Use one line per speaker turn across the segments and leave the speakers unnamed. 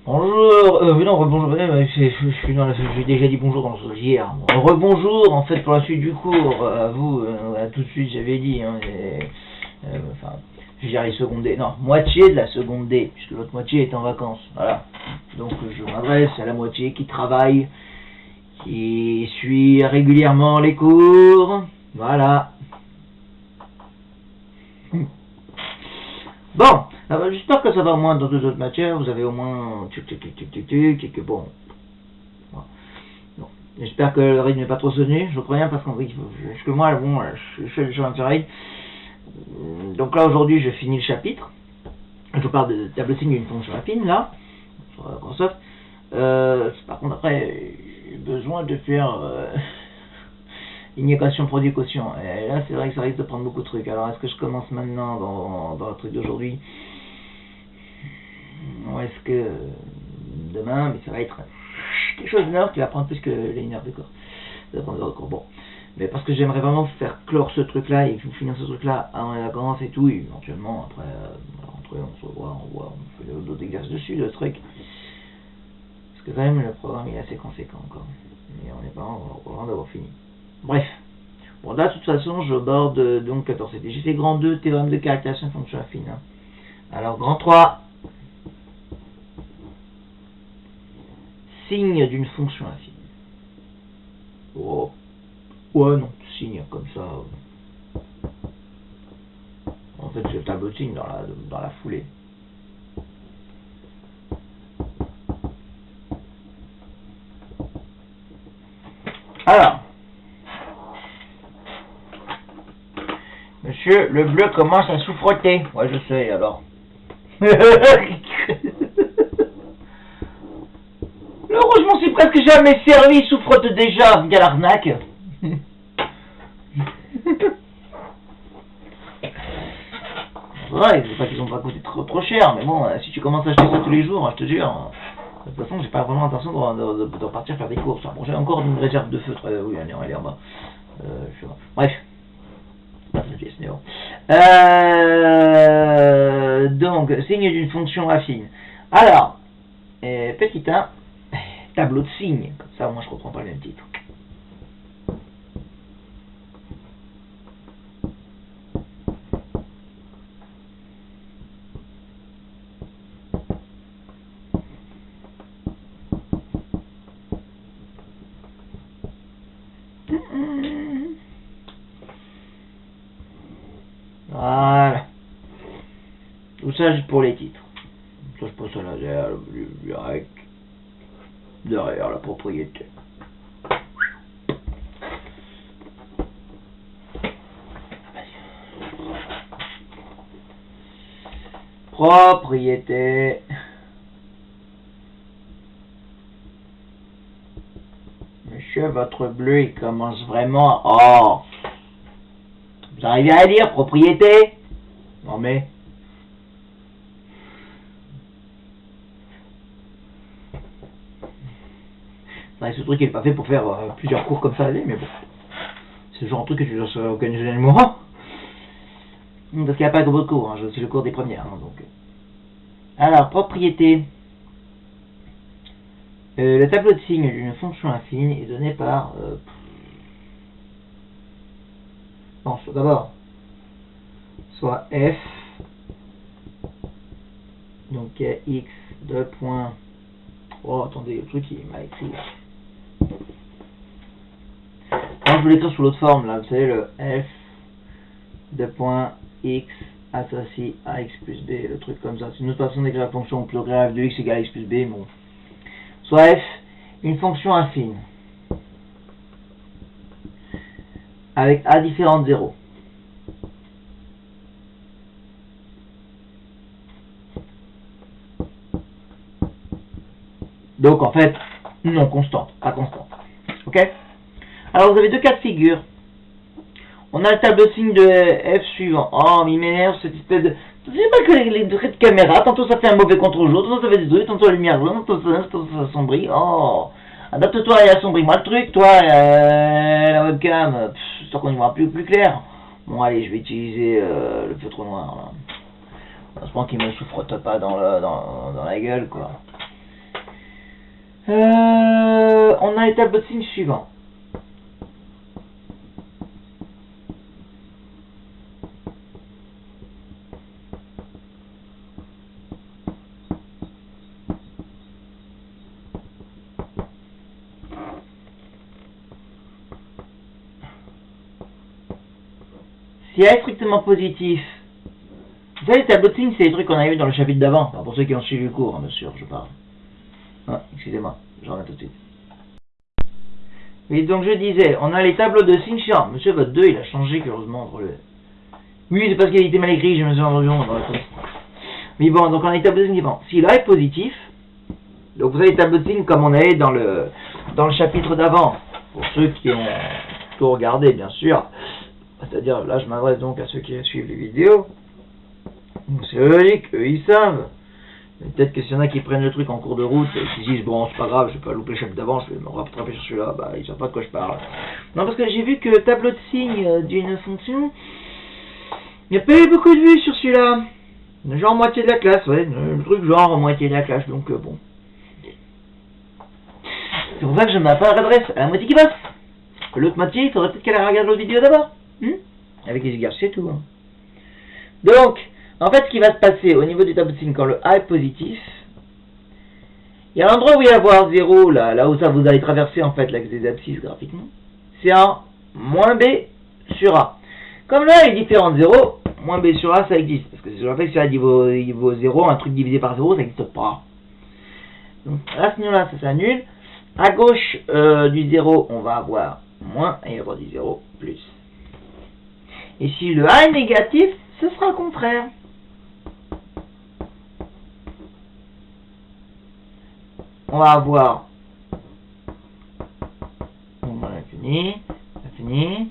Bonjour, non, rebonjour, je suis dans j'ai déjà dit bonjour dans le hier. Bon, rebonjour, en fait, pour la suite du cours, à vous, à tout de suite, j'avais dit, hein, enfin, je dirais seconde D, non, moitié de la seconde D, puisque l'autre moitié est en vacances, voilà. Donc, je m'adresse à la moitié qui travaille, qui suit régulièrement les cours, voilà. Bon, j'espère que ça va au moins dans deux autres matières, vous avez au moins et que bon. Bon. J'espère que le rythme n'est pas trop sonné, je crois rien parce que moi, bon, je fais le chemin de ferraille. Donc là aujourd'hui je finis le chapitre, je parle de tableauing d'une fonction affine là, sur Microsoft. Par contre après, j'ai besoin de faire une équation produit quotient. Et là, c'est vrai que ça risque de prendre beaucoup de trucs. Alors, est-ce que je commence maintenant dans le truc d'aujourd'hui? Ou est-ce que demain, mais ça va être quelque chose d'une heure qui va prendre plus que une heure de cours. Ça va prendre une heure de cours. Bon. Mais parce que j'aimerais vraiment faire clore ce truc-là et finir ce truc-là avant les vacances et tout. Et éventuellement, après, on se revoit, on fait d'autres exercices dessus, d'autres trucs. Parce que quand même, le programme est assez conséquent encore. Mais on n'est pas loin d'avoir fini. Bref. Bon, là, de toute façon, je borde donc 14 CT. J'ai fait grand 2, théorème de caractérisation de fonction affine. Hein. Alors, grand 3. Signe d'une fonction affine. Oh. Ouais, non, signe comme ça. En fait, c'est le tableau de signe dans la foulée. Alors. Monsieur, le bleu commence à souffroter. Ouais, je sais, alors. Le rouge m'en suis presque jamais servi, il souffrote déjà, via l'arnaque. Ouais, c'est pas qu'ils ont pas coûté trop cher, mais bon, si tu commences à acheter ça tous les jours, je te jure. De toute façon, j'ai pas vraiment l'intention de partir faire des courses. Bon, j'ai encore une réserve de feutre, oui, elle est en bas. Bref. Donc, signe d'une fonction affine. Alors, petit 1, tableau de signes. Comme ça, moi, je reprends pas le même titre. Voilà. Tout ça, juste pour les titres. Ça, je pose ça là, derrière la propriété. Propriété. Monsieur, votre bleu, il commence vraiment. Oh! Vous arrivez à lire propriété? Non mais. Ce truc il est pas fait pour faire plusieurs cours comme ça, mais bon. C'est le genre de truc que tu dois occasionnellement. Parce qu'il n'y a pas que beaucoup de cours, hein, c'est le cours des premières. Hein, donc. Alors, propriété. Le tableau de signes d'une fonction affine est donné par. Non, d'abord. Soit f. Donc x de point. Oh, attendez, le truc il m'a écrit. Alors, je vais l'écrire sous l'autre forme, là, vous savez, le f de point x associe à x plus b, le truc comme ça. C'est une autre façon d'écrire la fonction plurielle f de x égale x plus b, bon. Soit f, une fonction affine, avec a différent de 0. Donc, en fait, non constante, pas constante. Ok? Alors, vous avez deux cas de figure. On a le tableau de signe de f suivant. Oh, mais il m'énerve cette espèce de. Je sais pas que les traits de caméra, tantôt ça fait un mauvais contre-jour, tantôt ça fait des trucs, tantôt la lumière jaune, tantôt ça assombrit. Oh, adapte-toi et assombris-moi le truc, toi, la webcam, histoire qu'on y voit plus clair. Bon, allez, je vais utiliser le feutre noir, là. J'espère qu'il me souffre pas dans la gueule, quoi. On a les tableaux de signes suivants. Si A est strictement positif, vous savez, les tableaux de signes, c'est les trucs qu'on a vu dans le chapitre d'avant. Enfin, pour ceux qui ont suivi le cours, hein, bien sûr, je parle. Ah, excusez-moi, je reviens tout de suite. Oui, donc je disais, on a les tableaux de signes chiants. Monsieur, votre 2, il a changé curieusement entre le... Oui, c'est parce qu'il était mal écrit, je me suis rendu compte dans la poste. Mais bon, donc on a les tableaux de signes suivants. Si A est positif, donc vous avez les tableaux de signes comme on avait dans le chapitre d'avant. Pour ceux qui ont tout regardé, bien sûr. C'est-à-dire, là, je m'adresse donc à ceux qui suivent les vidéos. C'est logique, eux, ils savent. Peut-être que s'il y en a qui prennent le truc en cours de route et qui disent bon c'est pas grave, je vais pas louper le chapitre d'avant, je vais me rattraper sur celui-là, bah ils savent pas de quoi je parle. Non parce que j'ai vu que le tableau de signes d'une fonction, il n'y a pas eu beaucoup de vues sur celui-là. Genre moitié de la classe, ouais, le truc genre moitié de la classe, donc bon. C'est pour ça que je m'adresse à la moitié qui passe. Que l'autre moitié, il faudrait peut-être qu'elle regarde l'autre vidéo d'abord. Avec les exercices et tout. Hein. Donc, en fait, ce qui va se passer au niveau du tableau de signes quand le A est positif, il y a un endroit où il va y avoir 0, là où ça vous allez traverser en fait l'axe des abscisses graphiquement, c'est un moins B sur A. Comme là, il est différent de 0, moins B sur A, ça existe. Parce que je rappelle que si A il vaut 0, un truc divisé par 0, ça n'existe pas. Donc, à ce niveau-là, ça s'annule. À gauche du 0, on va avoir moins, et il va y avoir du 0, plus. Et si le A est négatif, ce sera le contraire. On va avoir, on a fini,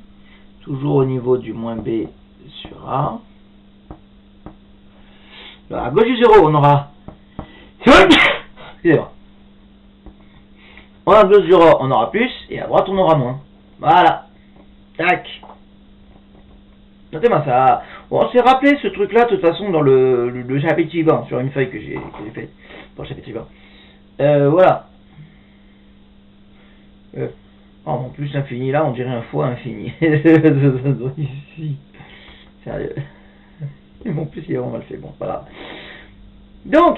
toujours au niveau du moins B sur A. Là, à gauche du 0, on aura, excusez-moi, à gauche du 0, on aura plus, et à droite, on aura moins. Voilà, tac. Notez-moi ça. On s'est rappelé ce truc-là, de toute façon, dans le chapitre suivant, sur une feuille que j'ai faite pour le chapitre suivant. Voilà. En plus, infini, là, on dirait un fois infini. Ici. Sérieux. Mais bon, plus, il est vraiment mal fait. Bon, voilà. Donc,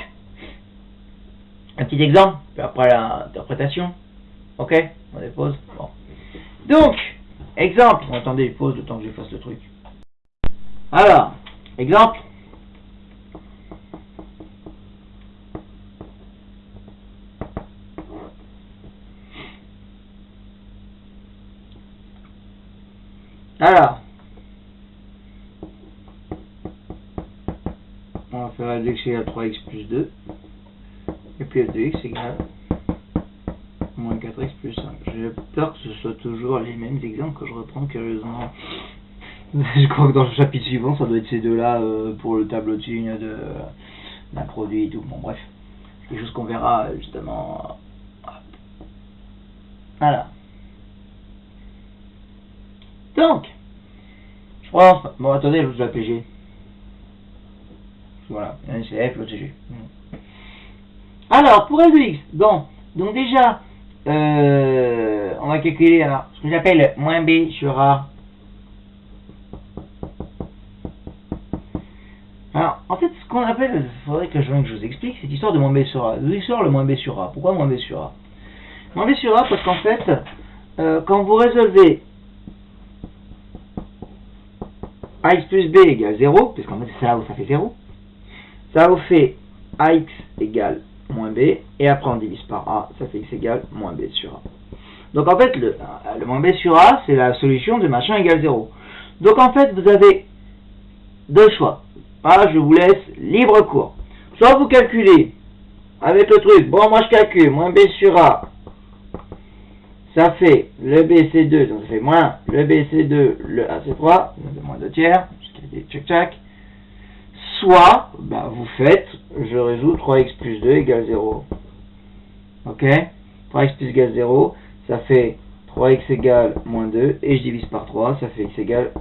un petit exemple, puis après l'interprétation. Ok, on dépose. Bon. Donc, exemple. Bon, attendez, pause le temps que je fasse le truc. Alors, exemple. Alors, on va faire f(x) égale 3x plus 2. Et puis f de x égale moins 4x plus 5. J'ai peur que ce soit toujours les mêmes exemples que je reprends curieusement. Je crois que dans le chapitre suivant, ça doit être ces deux-là pour le tableau de signes d'un produit et tout. Bon, bref. Quelque chose qu'on verra justement. Voilà. Donc, je pense. Bon, attendez, je vous la PG. Voilà, un c'est F, l'autre c'est G. Alors, pour F de x, donc déjà, on va calculer alors, ce que j'appelle moins B sur A. Alors, en fait, ce qu'on appelle, il faudrait que je vous explique, cette histoire de moins B sur A. D'où il sort le moins B sur A? Pourquoi moins B sur A? Moins B sur A parce qu'en fait, quand vous résolvez ax plus b égale 0, puisqu'en fait c'est là où ça fait 0, ça vous fait ax égale moins b, et après on divise par a, ça fait x égale moins b sur a. Donc en fait, le moins b sur a, c'est la solution de machin égale 0. Donc en fait, vous avez deux choix. Ah, je vous laisse libre cours. Soit vous calculez avec le truc, bon moi je calcule, moins b sur a, ça fait le b c'est 2, donc ça fait moins le b c'est 2, le a c'est 3, donc c'est moins 2 tiers, tchac. Soit, bah, vous faites, je résous 3x plus 2 égale 0. Ok, 3x plus égale 0, ça fait 3x égale moins 2, et je divise par 3, ça fait x égale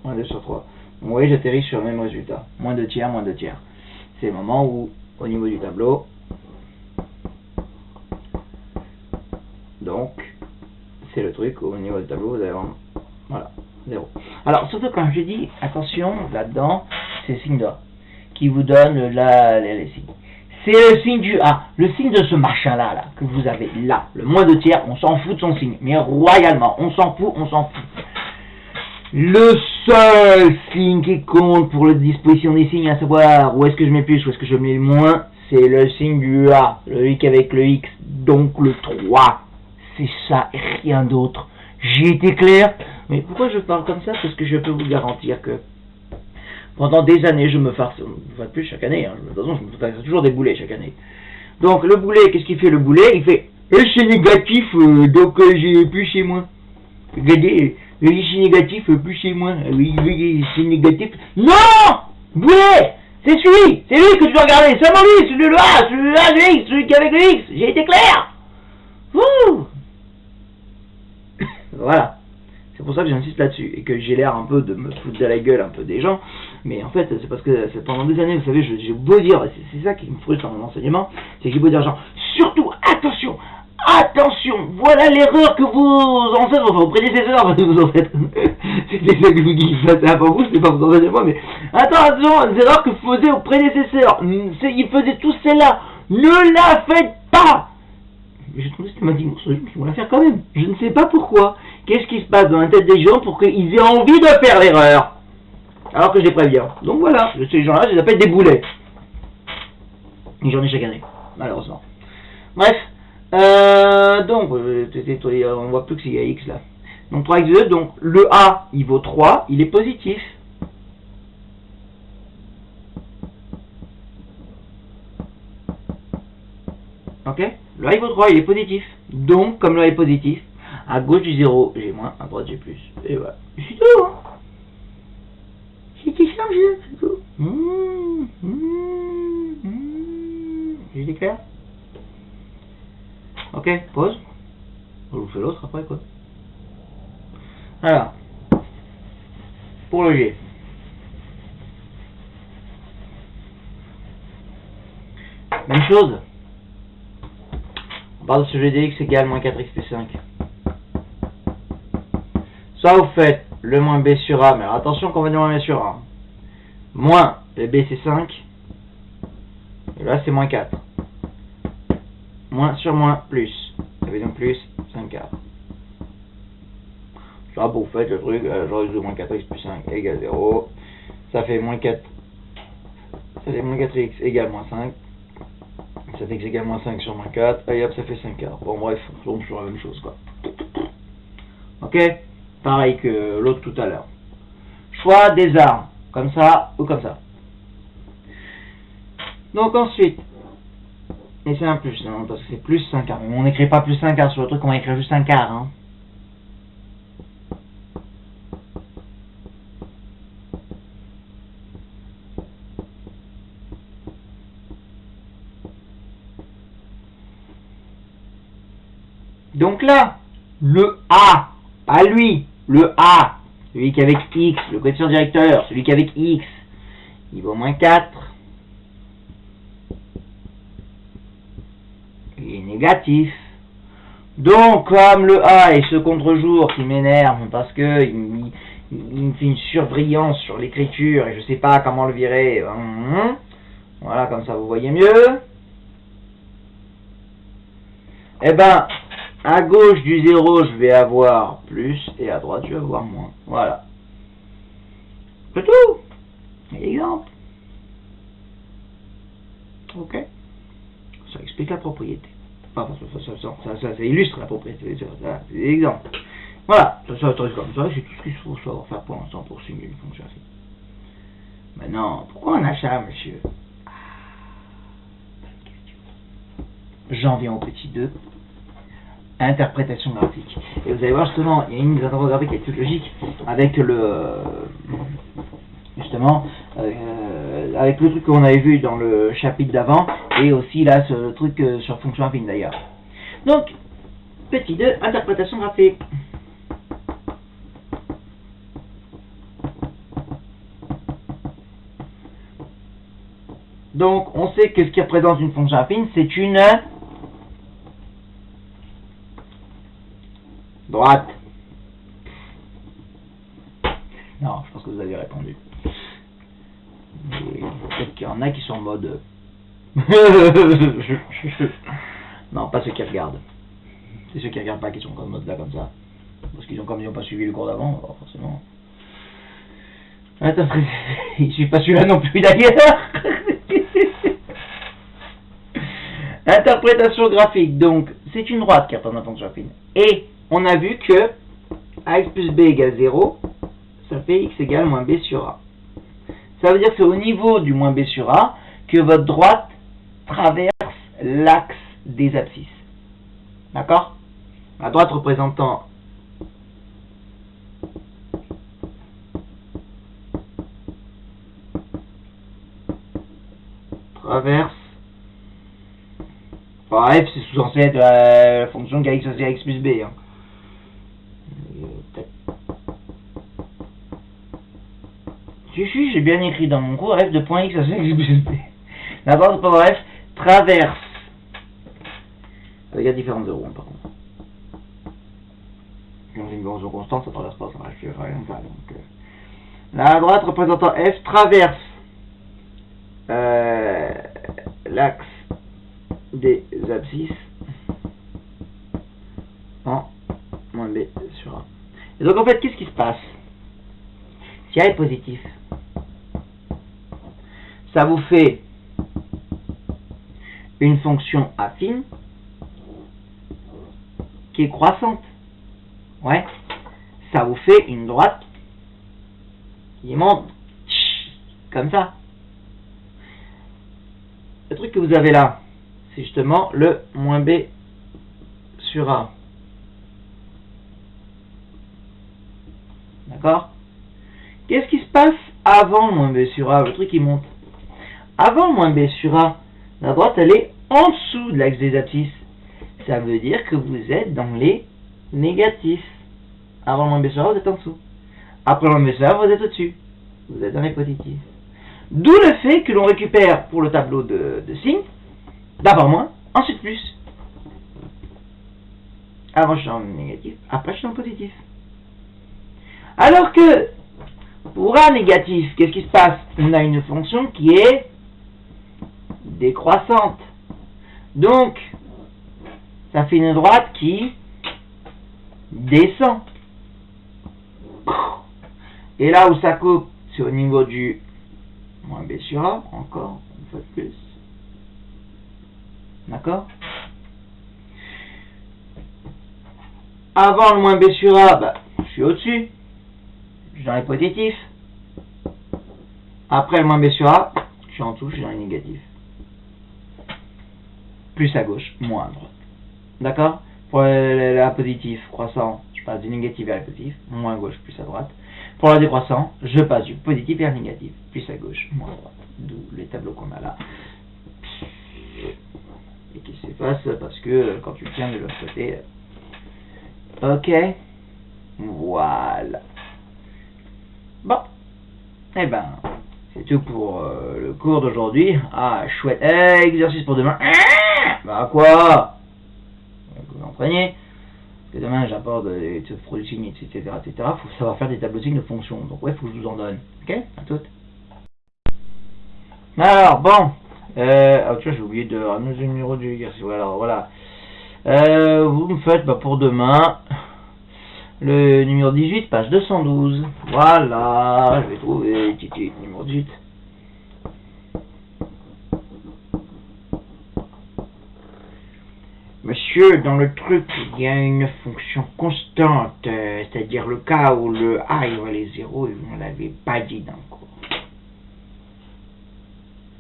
moins 2 sur 3. Donc, vous voyez, j'atterris sur le même résultat. Moins 2 tiers, moins 2 tiers. C'est le moment où, au niveau du tableau, Donc, c'est le truc au niveau du tableau, vous allez avoir, voilà, 0. Alors, surtout quand je dis, attention, là-dedans, c'est le signe d'A qui vous donne les signes. C'est le signe du A, le signe de ce machin-là, là, que vous avez là, le moins de tiers, on s'en fout de son signe, mais royalement, on s'en fout, on s'en fout. Le seul signe qui compte pour la disposition des signes, à savoir où est-ce que je mets plus, où est-ce que je mets moins, c'est le signe du A, le X avec le X, donc le 3. C'est ça et rien d'autre. J'ai été clair? Mais pourquoi je parle comme ça? Parce que je peux vous garantir que pendant des années, je me farce, plus chaque année, hein, de toute façon, je me farce toujours des boulets chaque année. Donc le boulet, qu'est-ce qu'il fait le boulet? Il fait c'est négatif, donc j'ai plus chez moi. Regardez, c'est négatif, plus chez moi. Oui, c'est négatif. Non! Boulet! C'est lui que tu dois regarder, seulement lui, celui le A, celui-là, le X, celui qui est avec le X. J'ai été clair? Wouh! Voilà. C'est pour ça que j'insiste là-dessus et que j'ai l'air un peu de me foutre de la gueule un peu des gens, mais en fait c'est parce que pendant des années, vous savez, j'ai beau dire, c'est ça qui me frustre dans l'enseignement, c'est que j'ai beau dire genre, surtout attention, voilà l'erreur que vos ancêtres, enfin vos prédécesseurs, parce que vous en faites, c'était ça que je vous dis, ça c'est pas vous, c'est pas vos enseignements, mais attention, les erreurs que faisaient vos prédécesseurs, ils faisaient tous celles-là, ne la faites pas. J'ai trouvé systématiquement sur qui vont la faire quand même. Je ne sais pas pourquoi. Qu'est-ce qui se passe dans la tête des gens pour qu'ils aient envie de faire l'erreur alors que je les préviens. Donc voilà, ces gens-là, je les appelle des boulets. Et j'en ai chaque année, malheureusement. Bref, donc, on voit plus que s'il y a X là. Donc 3x2, donc le A, il vaut 3, il est positif. Ok? Le A il vaut 3, il est positif. Donc, comme le A est positif, à gauche du 0, j'ai moins, à droite j'ai plus. Et voilà. C'est tout, hein? C'était simple, c'est tout. J'ai été clair? Ok, pause. Je vous fais l'autre après, quoi. Alors, pour le G. Même chose. On parle de ce G de X égale moins 4x plus 5. Soit vous faites le moins B sur A, mais alors attention qu'on va dire moins B sur A. Moins, le B c'est 5. Et là c'est moins 4. Moins sur moins, plus. Ça fait donc plus 5 4. Soit vous faites le truc, j'aurais de moins 4x plus 5 égale 0. Ça fait moins 4. Ça fait moins 4x égale moins 5. Ça fait x égale moins 5 sur moins 4. Et hop, ça fait 5 quarts. Bon bref, on tombe sur la même chose quoi. Ok? Pareil que l'autre tout à l'heure. Choix des armes. Comme ça ou comme ça. Donc ensuite, et c'est un plus, non, parce que c'est plus 5 quarts. Mais on n'écrit pas plus 5 quarts sur le truc, on va écrire juste 5 quarts. Hein. Donc là, le A, pas lui, le A, celui qui est avec X, le coefficient directeur, celui qui est avec X, il vaut moins 4. Il est négatif. Donc, comme le A est ce contre-jour qui m'énerve parce que il me fait une surbrillance sur l'écriture et je sais pas comment le virer, voilà, comme ça vous voyez mieux. Eh ben, à gauche du 0, je vais avoir plus, et à droite, je vais avoir moins. Voilà. C'est tout. Exemple. Ok. Ça explique la propriété. Enfin, ça illustre la propriété. C'est des exemples. Voilà. Ça comme ça, c'est tout ce qu'il faut savoir faire pour l'instant pour simuler une fonction phi. Maintenant, pourquoi on a ça, monsieur? Bonne question. J'en viens au petit 2. Interprétation graphique. Et vous allez voir justement, il y a une des interprétations graphiques qui est toute logique avec le justement avec le truc qu'on avait vu dans le chapitre d'avant et aussi là ce truc sur fonction affine d'ailleurs. Donc petit 2, interprétation graphique. Donc on sait que ce qui représente une fonction affine, c'est une droite. Non, je pense que vous avez répondu. Peut-être qu'il y en a qui sont en mode... Non, pas ceux qui regardent. C'est ceux qui regardent pas qui sont en mode là comme ça. Parce qu'ils ont comme ils n'ont pas suivi le cours d'avant, alors forcément. Attends, je suis pas celui-là non plus d'ailleurs. Interprétation graphique. Donc, c'est une droite qui représente la fonction affine. Et on a vu que ax plus b égale 0, ça fait x égale moins b sur a. Ça veut dire que c'est au niveau du moins b sur a que votre droite traverse l'axe des abscisses. D'accord? La droite représentant traverse. Enfin, f c'est censé être la fonction de x associée à x plus b. Hein. Si, j'ai bien écrit dans mon cours f de point x associé à x plus b. La droite représentant f traverse. Il y a différents zéros, par contre. Dans une fonction constante, ça traverse pas, ça reste rien que ça. Donc, la droite représentant f traverse l'axe des abscisses en moins b sur a. Et donc en fait, qu'est-ce qui se passe? Si a est positif, ça vous fait une fonction affine qui est croissante. Ouais, ça vous fait une droite qui monte comme ça. Le truc que vous avez là, c'est justement le moins b sur a. D'accord? Qu'est-ce qui se passe avant le moins b sur a? Le truc qui monte. Avant le moins b sur a, la droite elle est en dessous de l'axe des abscisses. Ça veut dire que vous êtes dans les négatifs. Avant le moins b sur a, vous êtes en dessous. Après le moins b sur a, vous êtes au-dessus. Vous êtes dans les positifs. D'où le fait que l'on récupère pour le tableau de signes, d'abord moins, ensuite plus. Avant je suis en négatif, après je suis en positif. Alors que pour A négatif, qu'est-ce qui se passe? On a une fonction qui est décroissante. Donc, ça fait une droite qui descend. Et là où ça coupe, c'est au niveau du moins b sur a, encore une fois de plus. D'accord? Avant le moins b sur a, bah, je suis au-dessus. Je suis dans les positifs. Après le moins b sur a, je suis en dessous, je suis dans les négatifs. Plus à gauche, moins à droite. D'accord? Pour la positive croissant, je passe du négatif vers le positif, moins à gauche, plus à droite. Pour la décroissant, je passe du positif vers le négatif, plus à gauche, moins à droite. D'où les tableaux qu'on a là. Et qui s'effacent parce que quand tu le tiens de l'autre côté. Ok. Voilà. Bon. Eh ben, c'est tout pour le cours d'aujourd'hui. Ah, chouette. Exercice pour demain. Bah quoi? Vous vous entraînez. Parce que demain j'apporte des produits signes, etc. Il faut savoir faire des tableaux de signes de fonctions. Donc ouais, il faut que je vous en donne. Ok? À toutes. Alors, bon. Ah, tu vois, j'ai oublié de ramener le numéro du exercice. Alors, voilà. Vous me faites pour demain le numéro 18, page 212. Voilà, je vais trouver numéro 18. Monsieur, dans le truc, il y a une fonction constante, c'est-à-dire le cas où le a il les zéros et vous ne l'avez pas dit dans le cours.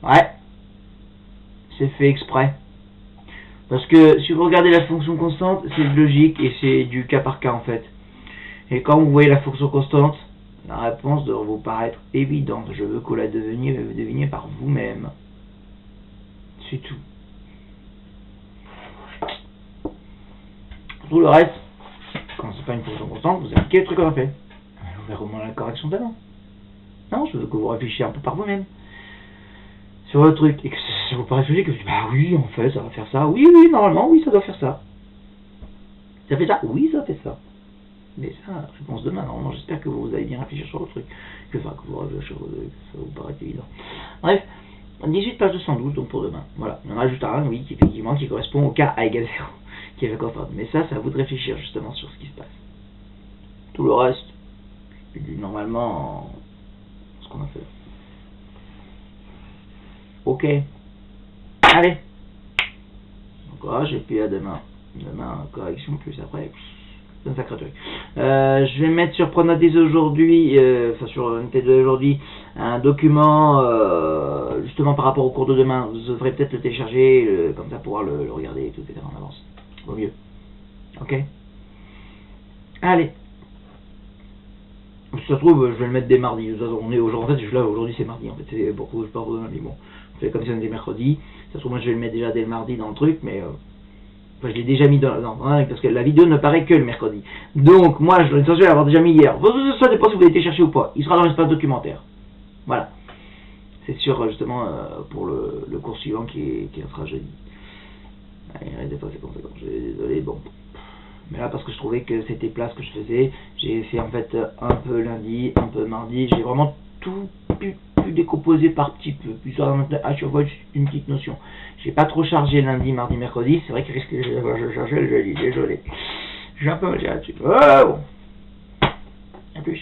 Ouais, c'est fait exprès. Parce que si vous regardez la fonction constante, c'est logique et c'est du cas par cas en fait. Et quand vous voyez la fonction constante, la réponse doit vous paraître évidente. Je veux que vous la deviniez par vous-même. C'est tout. Tout le reste, quand c'est pas une fonction constante, vous appliquez le truc qu'on a fait. Vous verrez au moins la correction d'avant. Non, je veux que vous réfléchissiez un peu par vous-même sur le truc et que ça vous paraît logique, que vous dites bah oui, en fait, ça va faire ça. Oui, normalement, oui, ça doit faire ça. Ça fait ça? Oui, ça fait ça. Mais ça, réponse demain. Normalement, j'espère que vous allez bien réfléchir sur le truc. Que ça vous paraît évident. Bref, 18 pages de 112, donc pour demain. Voilà. Il y en a juste un, oui, qui effectivement, qui correspond au cas A égale 0, qui est le contraire. Mais ça, c'est à vous de réfléchir justement sur ce qui se passe. Tout le reste, normalement, ce qu'on a fait. Ok. Allez. Bon courage, et puis à demain. Demain, correction, plus après. C'est un sacré truc. Je vais mettre sur Pronotis aujourd'hui, enfin sur NT2 aujourd'hui, un document justement par rapport au cours de demain. Vous devrez peut-être le télécharger, comme ça pouvoir le regarder et tout, etc. en avance. Vaut mieux. Ok. Allez. Si ça se trouve, je vais le mettre dès mardi. On est aujourd'hui, en fait, là aujourd'hui c'est mardi. En fait, c'est beaucoup, je pars demain, mais bon, on fait comme ça on est mercredi. Ça se trouve, moi je vais le mettre déjà dès le mardi dans le truc, mais enfin, je l'ai déjà mis dans parce que la vidéo ne paraît que le mercredi. Donc, moi, je l'ai censé l'avoir déjà mis hier. Ça dépend si vous l'avez téléchargé ou pas. Il sera dans l'espace documentaire. Voilà. C'est sûr, justement, pour le cours suivant qui sera jeudi. Allez, arrêtez pas ces conséquences. Désolé, bon. Mais là, parce que je trouvais que c'était plat ce que je faisais, j'ai fait en fait un peu lundi, un peu mardi. J'ai vraiment tout pu décomposer par petit peu. Puis ça, à chaque fois, une petite notion. J'ai pas trop chargé lundi, mardi, mercredi. C'est vrai que je chargeais le jeudi. Désolé. J'ai un peu mal là-dessus. Oh, bon. À plus.